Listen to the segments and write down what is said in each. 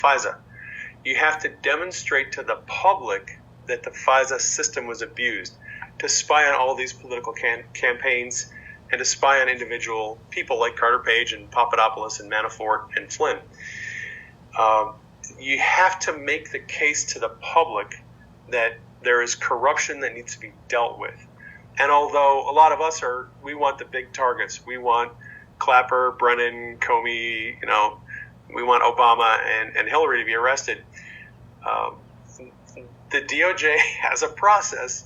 FISA. You have to demonstrate to the public that the FISA system was abused to spy on all these political campaigns and to spy on individual people like Carter Page and Papadopoulos and Manafort and Flynn. You have to make the case to the public that there is corruption that needs to be dealt with. And although a lot of us we want the big targets. We want Clapper, Brennan, Comey, we want Obama and Hillary to be arrested. The DOJ has a process,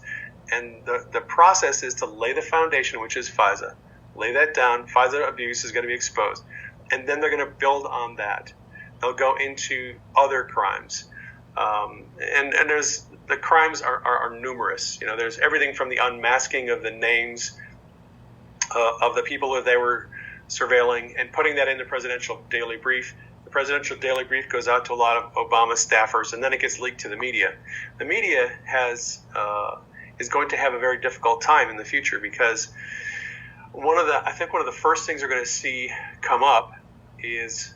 and the process is to lay the foundation, which is FISA. Lay that down. FISA abuse is going to be exposed. And then they're going to build on that. They'll go into other crimes. And there's the crimes are numerous. There's everything from the unmasking of the names of the people that they were surveilling and putting that in the presidential daily brief. The presidential daily brief goes out to a lot of Obama staffers, and then it gets leaked to the media. The media is going to have a very difficult time in the future because I think one of the first things we're going to see come up is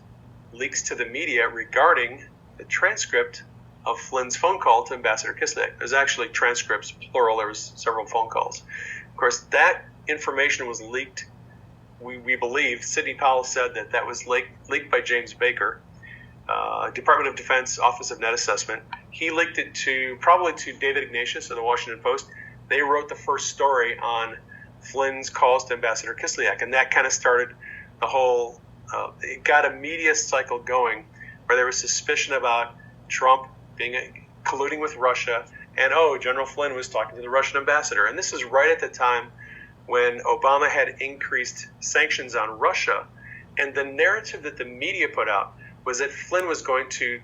leaks to the media regarding the transcript of Flynn's phone call to Ambassador Kislyak. There's actually transcripts, plural. There was several phone calls. Of course, that information was leaked. We believe, Sidney Powell said that was leaked by James Baker, Department of Defense Office of Net Assessment. He leaked it probably to David Ignatius of the Washington Post. They wrote the first story on Flynn's calls to Ambassador Kislyak, and that kind of started the whole, it got a media cycle going where there was suspicion about Trump colluding with Russia, and General Flynn was talking to the Russian ambassador. And this is right at the time when Obama had increased sanctions on Russia, and the narrative that the media put out was that Flynn was going to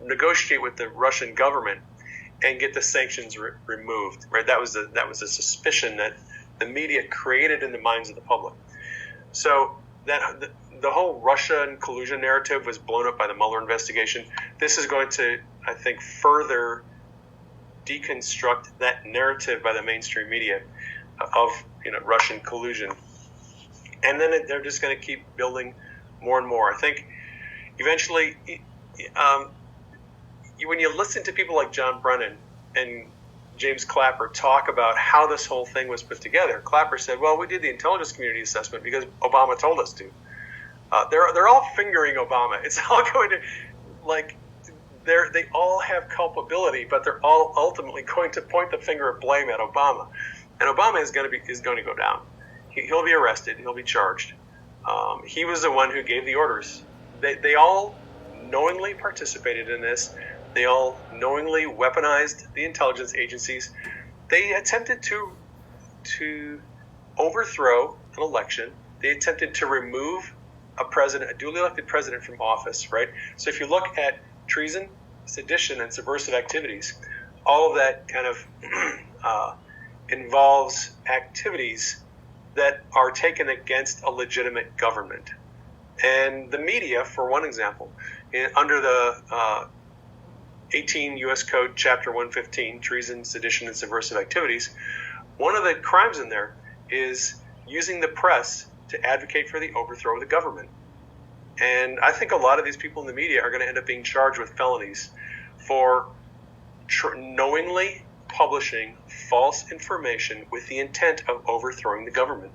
negotiate with the Russian government and get the sanctions removed. Right? That was a suspicion that the media created in the minds of the public. So that the whole Russian collusion narrative was blown up by the Mueller investigation. This is going to, I think, further deconstruct that narrative by the mainstream media of Russian collusion. And then they're just going to keep building more and more. I think eventually, when you listen to people like John Brennan and James Clapper talk about how this whole thing was put together, Clapper said, well, we did the intelligence community assessment because Obama told us to. They're all fingering Obama. It's all going to, they all have culpability, but they're all ultimately going to point the finger of blame at Obama. And Obama is going to go down. He'll be arrested. He'll be charged. He was the one who gave the orders. They all knowingly participated in this. They all knowingly weaponized the intelligence agencies. They attempted to overthrow an election. They attempted to remove a duly elected president from office, right? So if you look at treason, sedition, and subversive activities, all of that kind of involves activities that are taken against a legitimate government. And the media, for one example, under the 18 U.S. Code, Chapter 115, treason, sedition, and subversive activities, one of the crimes in there is using the press to advocate for the overthrow of the government. And I think a lot of these people in the media are going to end up being charged with felonies for knowingly publishing false information with the intent of overthrowing the government.